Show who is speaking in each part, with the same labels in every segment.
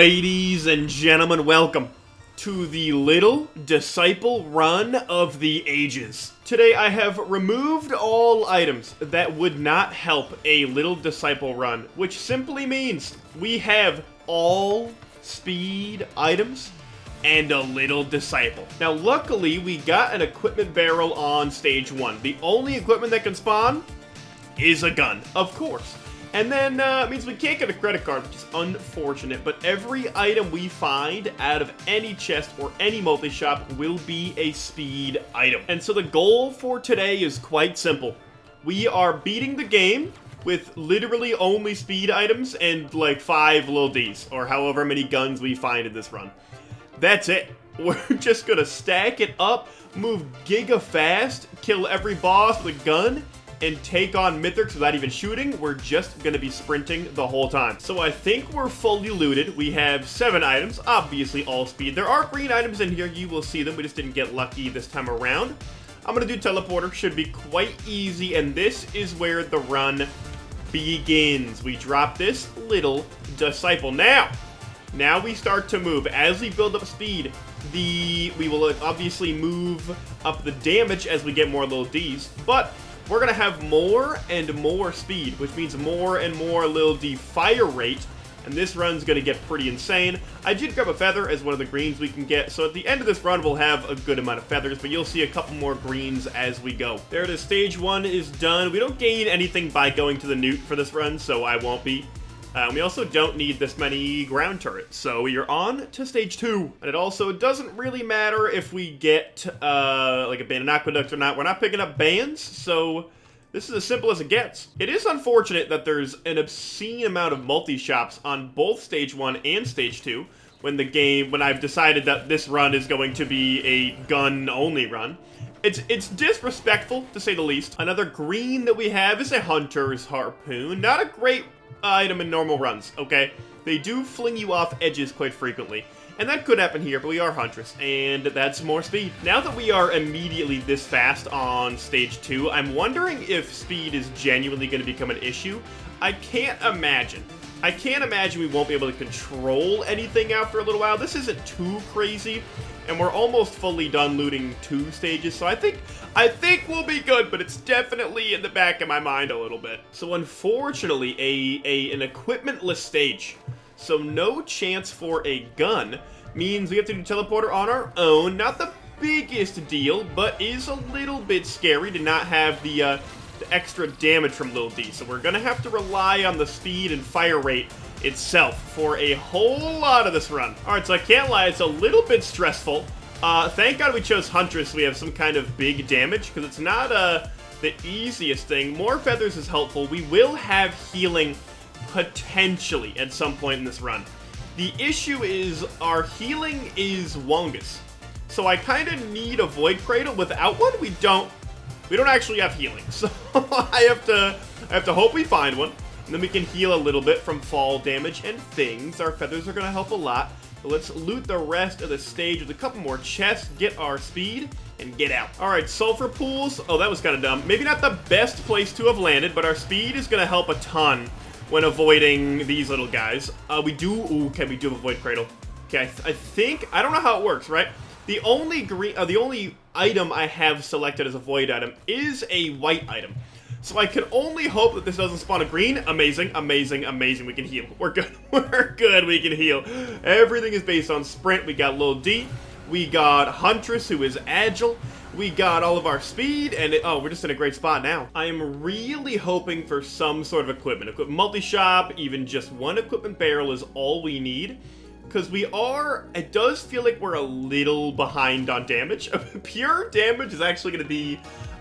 Speaker 1: Ladies and gentlemen, welcome to the Little Disciple Run of the Ages. Today I have removed all items that would not help a Little Disciple run, which simply means we have all speed items and a Little Disciple. Now luckily we got an equipment barrel on stage 1. The only equipment that can spawn is a gun, of course. And then it means we can't get a credit card, which is unfortunate, but every item we find out of any chest or any multi-shop will be a speed item. And so the goal for today is quite simple. We are beating the game with literally only speed items and like 5 Lil Ds, or however many guns we find in this run. That's it. We're just gonna stack it up, move giga fast, kill every boss with a gun, and take on Mythics without even shooting. We're just gonna be sprinting the whole time. So I think we're fully looted. We have 7 items, obviously all speed. There are green items in here, you will see them. We just didn't get lucky this time around. I'm gonna do Teleporter, should be quite easy, and this is where the run begins. We drop this Little Disciple. Now we start to move. As we build up speed, we will obviously move up the damage as we get more Lil Ds, but we're going to have more and more speed, which means more and more Lil D fire rate, and this run's going to get pretty insane. I did grab a feather as one of the greens we can get, so at the end of this run we'll have a good amount of feathers, but you'll see a couple more greens as we go. There it is, stage 1 is done. We don't gain anything by going to the newt for this run, so I won't be. We also don't need this many ground turrets, so we are on to stage 2. And it also doesn't really matter if we get like abandoned aqueduct or not. We're not picking up bands, so this is as simple as it gets. It is unfortunate that there's an obscene amount of multi-shops on both stage 1 and stage 2 when I've decided that this run is going to be a gun-only run. It's disrespectful, to say the least. Another green that we have is a Hunter's Harpoon. Not a great item in normal runs, okay? They do fling you off edges quite frequently. And that could happen here, but we are Huntress, and that's more speed. Now that we are immediately this fast on stage 2, I'm wondering if speed is genuinely going to become an issue. I can't imagine we won't be able to control anything after a little while. This isn't too crazy, and we're almost fully done looting 2 stages, so I think we'll be good, but it's definitely in the back of my mind a little bit. So unfortunately, an equipmentless stage, so no chance for a gun, means we have to do Teleporter on our own. Not the biggest deal, but is a little bit scary to not have the extra damage from Lil D. So we're gonna have to rely on the speed and fire rate itself for a whole lot of this run. Alright, so I can't lie, it's a little bit stressful. Thank God we chose Huntress, so we have some kind of big damage, because it's not the easiest thing. More feathers is helpful. We will have healing potentially at some point in this run. The issue is our healing is Wongus. So I kind of need a Void Cradle. Without one, we don't actually have healing. So I have to hope we find one. And then we can heal a little bit from fall damage and things. Our feathers are going to help a lot. So let's loot the rest of the stage with a couple more chests, get our speed, and get out. Alright, sulfur pools. Oh, that was kind of dumb. Maybe not the best place to have landed, but our speed is going to help a ton when avoiding these little guys. We do have a Void Cradle. Okay, I think, I don't know how it works, right? The only item I have selected as a void item is a white item. So I can only hope that this doesn't spawn a green. Amazing, amazing, amazing. We can heal. We're good. We're good. We can heal. Everything is based on sprint. We got Lil D. We got Huntress, who is agile. We got all of our speed, and we're just in a great spot now. I am really hoping for some sort of equipment. Multi-shop, even just one equipment barrel is all we need. Because it does feel like we're a little behind on damage. Pure damage is actually going to be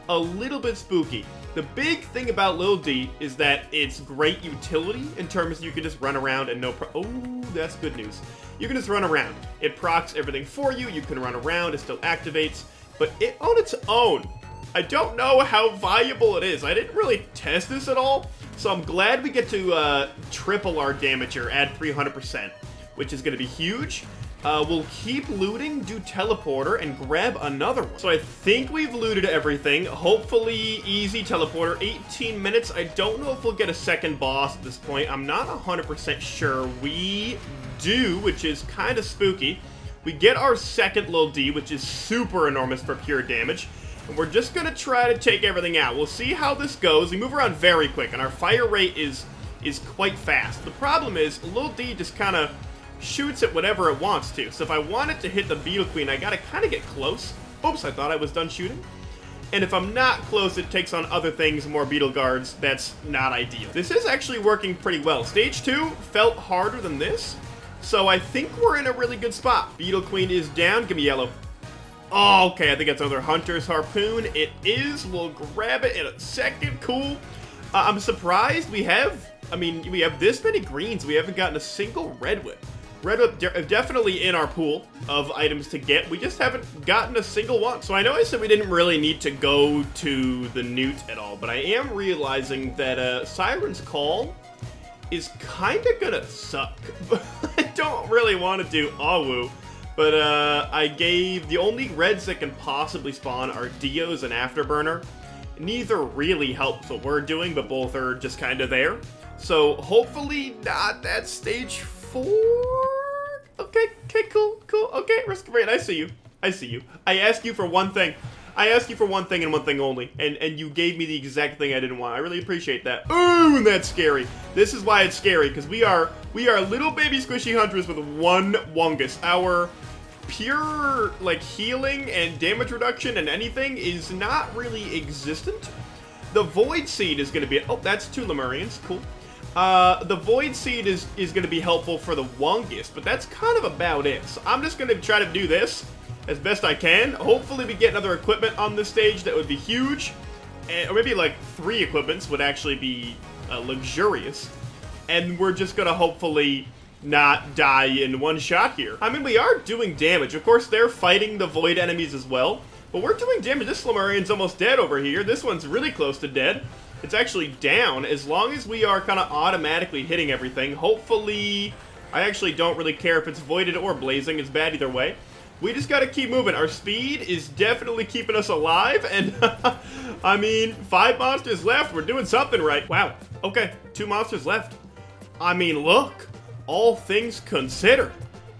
Speaker 1: a little bit spooky. The big thing about Lil D is that it's great utility in terms of you can just run around and oh, that's good news. You can just run around. It procs everything for you. You can run around. It still activates. But it on its own, I don't know how viable it is. I didn't really test this at all. So I'm glad we get to triple our damage here, add 300%, which is going to be huge. We'll keep looting, do Teleporter, and grab another one. So I think we've looted everything. Hopefully easy Teleporter, 18 minutes. I don't know if we'll get a second boss at this point. I'm not 100% sure. We do, which is kind of spooky. We get our second little D, which is super enormous for pure damage. And we're just going to try to take everything out. We'll see how this goes. We move around very quick, and our fire rate is quite fast. The problem is, little D just kind of shoots at whatever it wants to. So if I want it to hit the Beetle Queen, I got to kind of get close. Oops, I thought I was done shooting. And if I'm not close, it takes on other things, more Beetle Guards. That's not ideal. This is actually working pretty well. Stage 2 felt harder than this. So I think we're in a really good spot. Beetle Queen is down. Give me yellow. Oh, okay, I think that's another Hunter's Harpoon. It is. We'll grab it in a second. Cool. I'm surprised we have this many greens. We haven't gotten a single Red Whip. Red Whip definitely in our pool of items to get. We just haven't gotten a single one. So I know I said we didn't really need to go to the Newt at all, but I am realizing that Siren's Call is kind of gonna suck. I don't really want to do Awu. But I gave the only reds that can possibly spawn are Dios and Afterburner. Neither really helps what we're doing, but both are just kind of there. So hopefully not that stage 4. Okay, cool. Okay, Risk Rain, I see you. I asked you for one thing. I asked you for one thing and one thing only, and you gave me the exact thing I didn't want. I really appreciate that. Ooh, and that's scary. This is why it's scary, because we are little baby squishy hunters with one Wungus. Our pure, like, healing and damage reduction and anything is not really existent. The Void Seed is going to be... Oh, that's 2 Lemurians. Cool. The Void Seed is going to be helpful for the Wungus, but that's kind of about it. So I'm just going to try to do this as best I can. Hopefully we get another equipment on this stage. That would be huge. Or maybe like 3 equipments would actually be luxurious. And we're just going to hopefully not die in one shot here. I mean, we are doing damage. Of course, they're fighting the Void enemies as well. But we're doing damage. This Lemurian's almost dead over here. This one's really close to dead. It's actually down. As long as we are kind of automatically hitting everything, hopefully... I actually don't really care if it's voided or blazing. It's bad either way. We just got to keep moving. Our speed is definitely keeping us alive. And, I mean, 5 monsters left. We're doing something right. Wow. Okay, 2 monsters left. I mean, look. All things considered,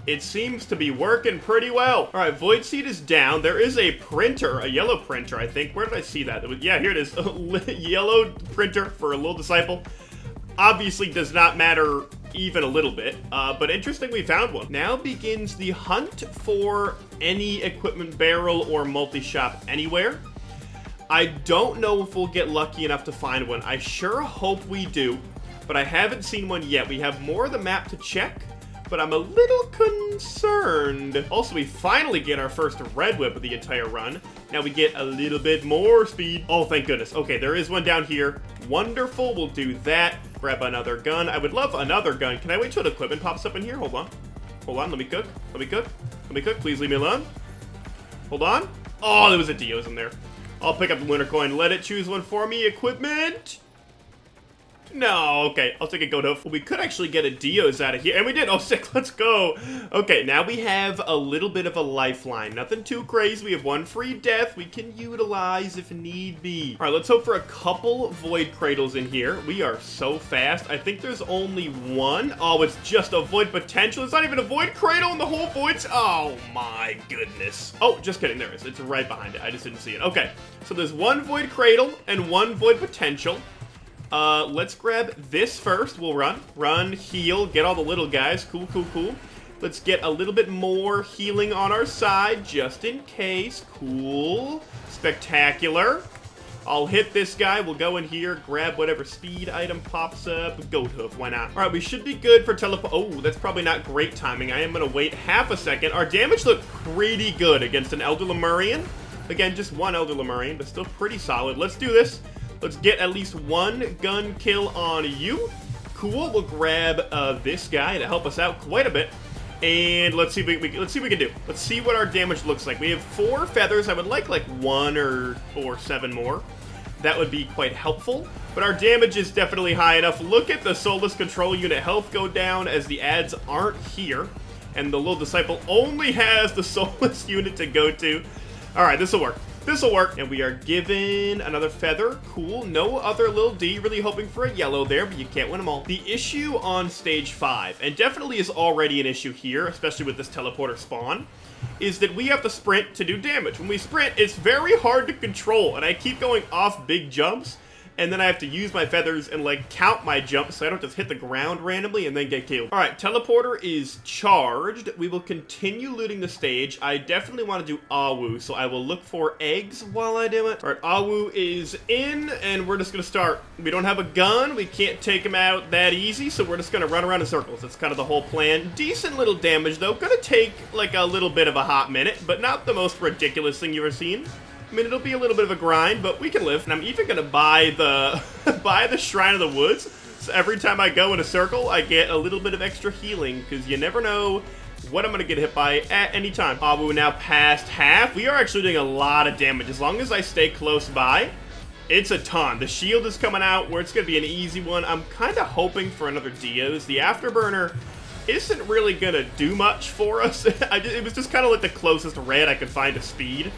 Speaker 1: it seems to be working pretty well. All right, Void Seed is down. There is a printer, a yellow printer, I think. Where did I see that? Yeah, here it is. Yellow printer for a little disciple. Obviously does not matter even a little bit, but interesting we found one. Now begins the hunt for any equipment barrel or multi-shop anywhere. I don't know if we'll get lucky enough to find one. I sure hope we do, but I haven't seen one yet. We have more of the map to check, but I'm a little concerned. Also, we finally get our first Red Whip of the entire run. Now we get a little bit more speed. Oh, thank goodness. Okay, there is one down here. Wonderful, we'll do that. Grab another gun. I would love another gun. Can I wait till the equipment pops up in here? Hold on. Hold on, let me cook. Let me cook. Let me cook. Please leave me alone. Hold on. Oh, there was a Dios in there. I'll pick up the lunar coin. Let it choose one for me. Equipment. No, okay, I'll take a goat hoof. Well, we could actually get a Dios out of here, and we did. Oh, sick, let's go. Okay, now we have a little bit of a lifeline. Nothing too crazy. We have 1 free death we can utilize if need be. All right, let's hope for a couple Void Cradles in here. We are so fast. I think there's only 1. Oh, it's just a Void Potential. It's not even a Void Cradle in the whole Voids. Oh, my goodness. Oh, just kidding. There it is. It's right behind it. I just didn't see it. Okay, so there's 1 Void Cradle and 1 Void Potential. Let's grab this first. We'll run, heal, get all the little guys. Cool, cool, cool. Let's get a little bit more healing on our side, just in case. Cool. Spectacular. I'll hit this guy. We'll go in here, grab whatever speed item pops up. Goat hoof, why not? All right, we should be good for teleport. Oh, that's probably not great timing. I am going to wait half a second. Our damage looked pretty good against an Elder Lemurian. Again, just 1 Elder Lemurian, but still pretty solid. Let's do this. Let's get at least 1 gun kill on you. Cool. We'll grab this guy to help us out quite a bit. And let's see what we can do. Let's see what our damage looks like. We have 4 feathers. I would like 1 or 7 more. That would be quite helpful. But our damage is definitely high enough. Look at the Soulless Control Unit health go down as the ads aren't here. And the little disciple only has the Soulless unit to go to. All right, this will work. This'll work. And we are given another feather. Cool. No other little D. Really hoping for a yellow there, but you can't win them all. The issue on stage 5, and definitely is already an issue here, especially with this teleporter spawn, is that we have to sprint to do damage. When we sprint, it's very hard to control, and I keep going off big jumps, and then I have to use my feathers and, like, count my jumps so I don't just hit the ground randomly and then get killed. All right, teleporter is charged. We will continue looting the stage. I definitely want to do Awu, so I will look for eggs while I do it. All right, Awu is in, and we're just going to start. We don't have a gun. We can't take him out that easy, so we're just going to run around in circles. That's kind of the whole plan. Decent little damage, though. Going to take, like, a little bit of a hot minute, but not the most ridiculous thing you've ever seen. I mean, it'll be a little bit of a grind, but we can live. And I'm even gonna buy the buy the Shrine of the Woods. So every time I go in a circle, I get a little bit of extra healing, because you never know what I'm gonna get hit by at any time. Awu now past half. We are actually doing a lot of damage. As long as I stay close by, it's a ton. The shield is coming out where it's gonna be an easy one. I'm kind of hoping for another Dios. The Afterburner isn't really gonna do much for us. It was just kind of like the closest red I could find to speed.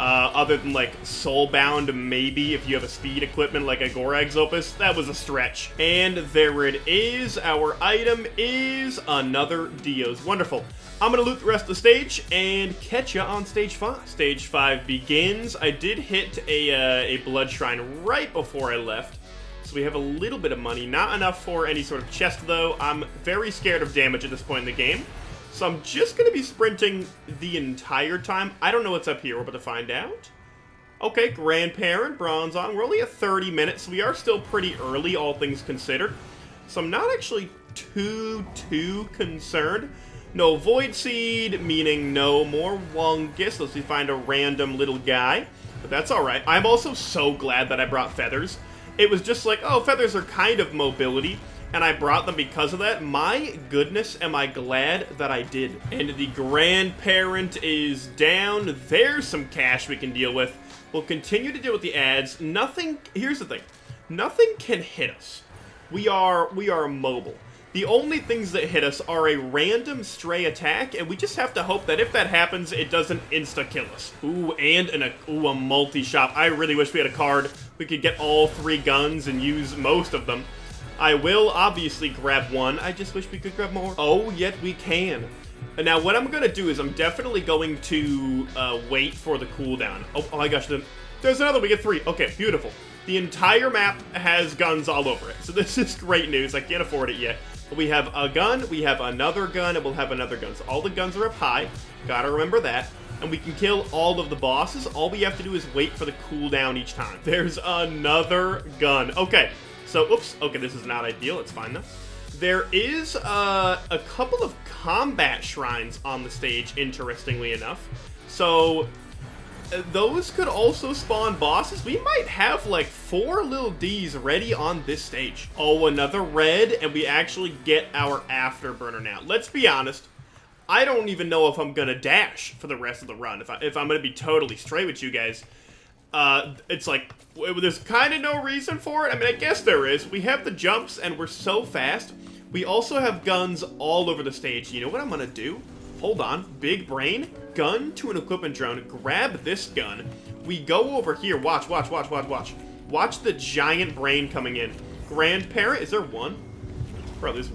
Speaker 1: Other than, like, Soulbound, maybe, if you have a speed equipment like a Gorag's Opus. That was a stretch. And there it is. Our item is another Dios. Wonderful. I'm gonna loot the rest of the stage and catch ya on stage 5. Stage 5 begins. I did hit a blood shrine right before I left, so we have a little bit of money. Not enough for any sort of chest, though. I'm very scared of damage at this point in the game. So I'm just going to be sprinting the entire time. I don't know what's up here. We're about to find out. Okay, Grandparent, Bronze on. We're only at 30 minutes, so we are still pretty early, all things considered. So I'm not actually too concerned. No Void Seed, meaning no more Wungus. Let's see, find a random little guy. But that's all right. I'm also so glad that I brought feathers. It was just like, oh, feathers are kind of mobility, and I brought them because of that. My goodness, am I glad that I did. And the Grandparent is down. There's some cash we can deal with. We'll continue to deal with the ads. Nothing, here's the thing. Nothing can hit us. We are mobile. The only things that hit us are a random stray attack, and we just have to hope that if that happens, it doesn't insta-kill us. Ooh, and a multi-shop. I really wish we had a card. We could get all 3 guns and use most of them. I will obviously grab one. I just wish we could grab more. Oh, yet we can. And now what I'm going to do is I'm definitely going to wait for the cooldown. Oh my gosh, there's another. We get 3. Okay, beautiful. The entire map has guns all over it. So this is great news. I can't afford it yet. But we have a gun, we have another gun, and we'll have another gun. So all the guns are up high. Gotta remember that. And we can kill all of the bosses. All we have to do is wait for the cooldown each time. There's another gun. Okay. So, oops, okay, this is not ideal. It's fine, though. There is a couple of combat shrines on the stage, interestingly enough. So, those could also spawn bosses. We might have, like, 4 little Ds ready on this stage. Oh, another red, and we actually get our Afterburner now. Let's be honest. I don't even know if I'm going to dash for the rest of the run, if I'm going to be totally straight with you guys. It's like, there's kind of no reason for it. I mean, I guess there is. We have the jumps, and we're so fast. We also have guns all over the stage. You know what I'm gonna do? Hold on. Big brain. Gun to an equipment drone. Grab this gun. We go over here. Watch, watch, watch, watch, watch. Watch the giant brain coming in. Grandparent. Is there one? Bro, there's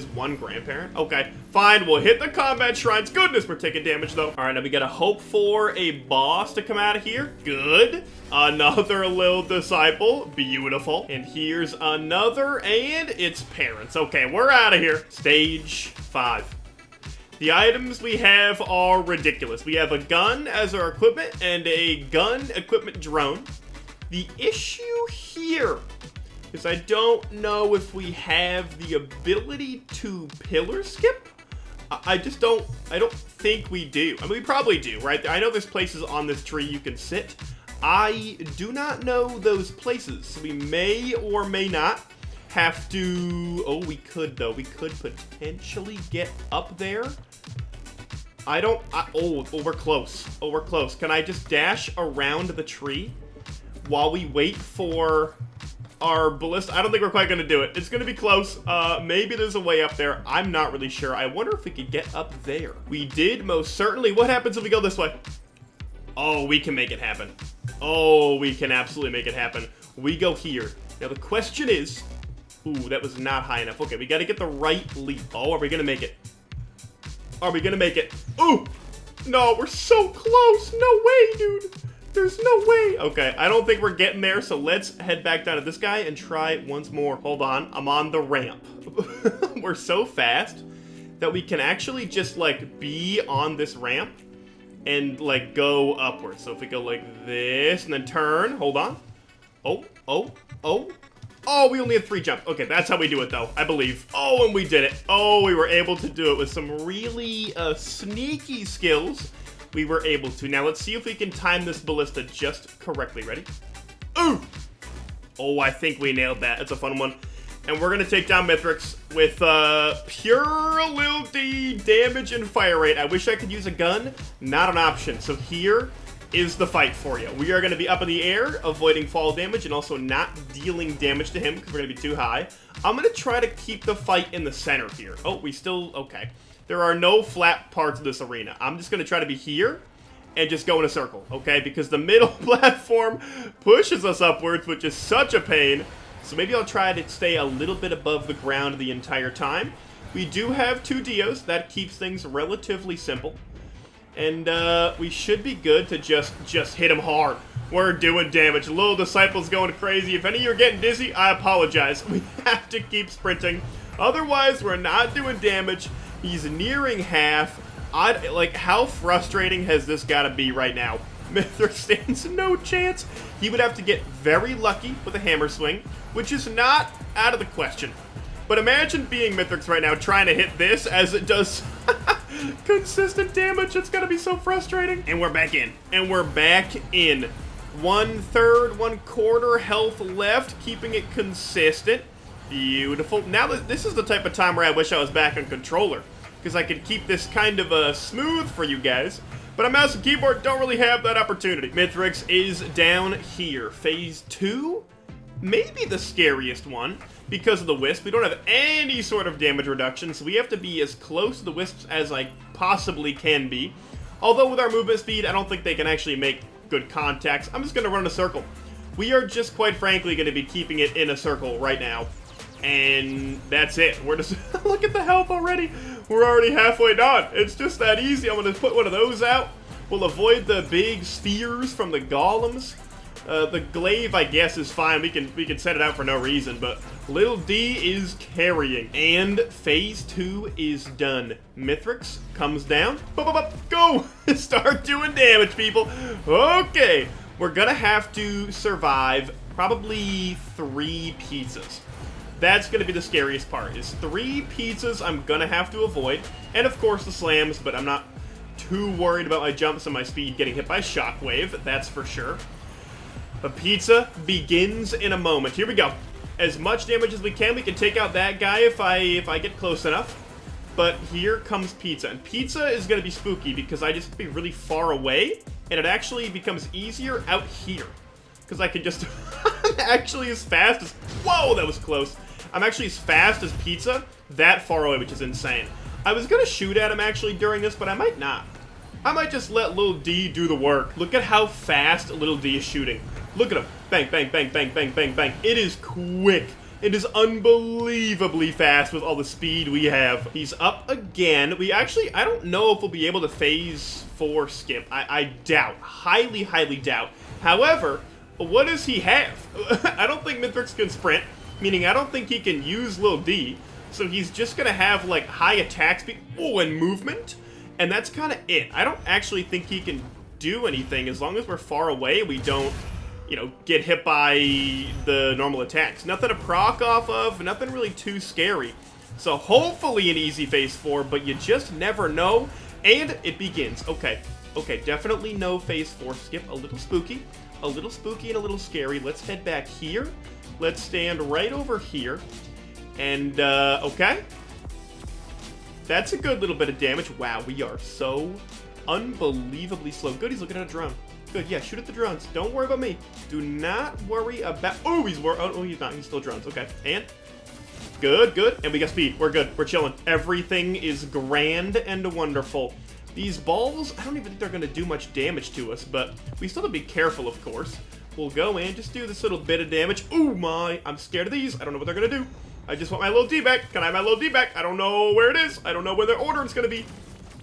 Speaker 1: one grandparent. Okay, fine, we'll hit the combat shrines. Goodness, we're taking damage, though. All right, now we gotta hope for a boss to come out of here. Good. Another little disciple. Beautiful. And here's another, and it's parents. Okay, we're out of here. Stage 5. The items we have are ridiculous. We have a gun as our equipment and a gun equipment drone. The issue here is I don't know if we have the ability to pillar skip. I don't think we do. I mean, we probably do, right? I know there's places on this tree you can sit. I do not know those places. So we may or may not have to... Oh, we could, though. We could potentially get up there. Oh, we're close. Oh, we're close. Can I just dash around the tree while we wait for our ballista? I don't think we're quite gonna do it. It's gonna be close. Maybe there's a way up there. I'm not really sure. I wonder if we could get up there. We did most certainly. What happens if we go this way? Oh, we can make it happen. Oh, we can absolutely make it happen. We go here. Now, the question is... Ooh, that was not high enough. Okay, we got to get the right leap. Oh, are we going to make it? Are we going to make it? Ooh! No, we're so close. No way, dude. There's no way. Okay, I don't think we're getting there, so let's head back down to this guy and try once more. Hold on, I'm on the ramp. We're so fast that we can actually just, like, be on this ramp and, like, go upwards. So if we go like this and then turn, hold on. Oh, oh, oh. Oh, we only had 3 jumps. Okay, that's how we do it, though, I believe. Oh, and we did it. Oh, we were able to do it with some really sneaky skills. We were able to. Now, let's see if we can time this ballista just correctly. Ready? Ooh! Oh, I think we nailed that. It's a fun one. And we're going to take down Mithrix with pure Lil D damage and fire rate. I wish I could use a gun. Not an option. So here is the fight for you. We are going to be up in the air, avoiding fall damage, and also not dealing damage to him because we're going to be too high. I'm going to try to keep the fight in the center here. Oh, we still... Okay. There are no flat parts of this arena. I'm just going to try to be here and just go in a circle, okay? Because the middle platform pushes us upwards, which is such a pain. So maybe I'll try to stay a little bit above the ground the entire time. We do have 2 Dios. That keeps things relatively simple. And we should be good to just hit him hard. We're doing damage. Little Disciple's going crazy. If any of you are getting dizzy, I apologize. We have to keep sprinting. Otherwise, we're not doing damage. He's nearing half. Like, how frustrating has this got to be right now? Mithrix stands no chance. He would have to get very lucky with a hammer swing, which is not out of the question. But imagine being Mithrix right now trying to hit this as it does consistent damage. It's going to be so frustrating. And we're back in. And we're back in. 1/3, 1/4 health left, keeping it consistent. Beautiful. Now, this is the type of time where I wish I was back on controller, because I could keep this kind of smooth for you guys. But on mouse and keyboard, don't really have that opportunity. Mithrix is down here. Phase 2? Maybe the scariest one, because of the Wisp. We don't have any sort of damage reduction, so we have to be as close to the Wisps as I possibly can be. Although with our movement speed, I don't think they can actually make good contacts. I'm just going to run a circle. We are just, quite frankly, going to be keeping it in a circle right now. And that's it. We're just... Look at the health already. We're already halfway done. It's just that easy. I'm going to put one of those out. We'll avoid the big spheres from the golems. The glaive, I guess, is fine. We can set it out for no reason, but Lil D is carrying. And phase 2 is done. Mithrix comes down. Go! Start doing damage, people. Okay. We're going to have to survive probably 3 pizzas. That's going to be the scariest part, is 3 pizzas I'm going to have to avoid. And, of course, the slams, but I'm not too worried about my jumps and my speed getting hit by Shockwave. That's for sure. But pizza begins in a moment. Here we go. As much damage as we can. We can take out that guy if I get close enough. But here comes pizza. And pizza is going to be spooky because I just have to be really far away. And it actually becomes easier out here. Because I can just... I'm actually as fast as... Whoa, that was close. I'm actually as fast as pizza that far away, which is insane. I was going to shoot at him actually during this, but I might not. I might just let Lil D do the work. Look at how fast Lil D is shooting. Look at him. Bang, bang, bang, bang, bang, bang, bang. It is quick. It is unbelievably fast with all the speed we have. He's up again. We actually, I don't know if we'll be able to phase 4 skip. I doubt. Highly, highly doubt. However, what does he have? I don't think Mithrix can sprint, meaning I don't think he can use Lil D. So he's just going to have, like, high attack speed and movement. And that's kind of it. I don't actually think he can do anything as long as we're far away. We don't, you know, get hit by the normal attacks. Nothing to proc off of, nothing really too scary. So hopefully an easy phase 4, but you just never know. And it begins. Okay, definitely no phase 4 skip. A little spooky and a little scary. Let's head back here. Let's stand right over here. And, okay. That's a good little bit of damage. Wow, we are so unbelievably slow. Good, he's looking at a drone. Good, yeah, shoot at the drones. Don't worry about me. Do not worry about... Oh, he's not. He's still drones. Okay, and... Good. And we got speed. We're good. We're chilling. Everything is grand and wonderful. These balls, I don't even think they're going to do much damage to us, but we still have to be careful, of course. We'll go in, just do this little bit of damage. Ooh, my, I'm scared of these. I don't know what they're going to do. I just want my little D back. Can I have my little D back? I don't know where it is. I don't know where their order is going to be.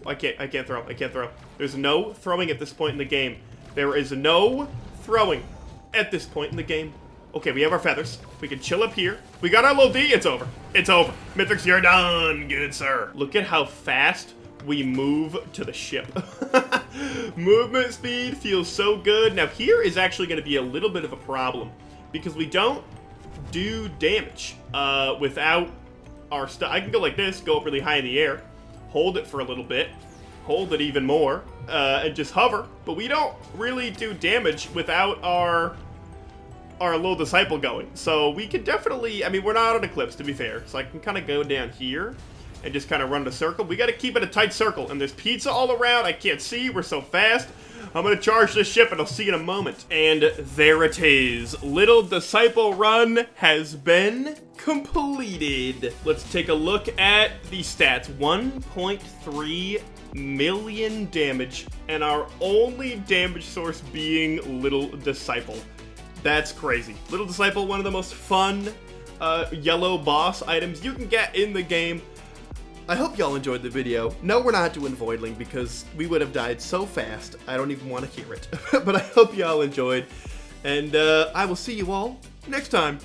Speaker 1: I can't throw. I can't throw. There's no throwing at this point in the game. There is no throwing at this point in the game. Okay, we have our feathers. We can chill up here. We got our little D. It's over. It's over. Mithrix, you're done, good sir. Look at how fast we move to the ship. Movement speed feels so good. Now here is actually going to be a little bit of a problem because we don't do damage without our stuff. I can go like this, go up really high in the air, hold it for a little bit, hold it even more, and just hover. But we don't really do damage without our little disciple going. So we could definitely, I mean, we're not on Eclipse, to be fair. So I can kind of go down here and just kind of run the circle. We got to keep it a tight circle. And there's pizza all around. I can't see. We're so fast. I'm going to charge this ship, and I'll see you in a moment. And there it is. Little Disciple Run has been completed. Let's take a look at the stats. 1.3 million damage, and our only damage source being Little Disciple. That's crazy. Little Disciple, one of the most fun yellow boss items you can get in the game. I hope y'all enjoyed the video. No, we're not doing Voidling because we would have died so fast, I don't even want to hear it. But I hope y'all enjoyed, and I will see you all next time.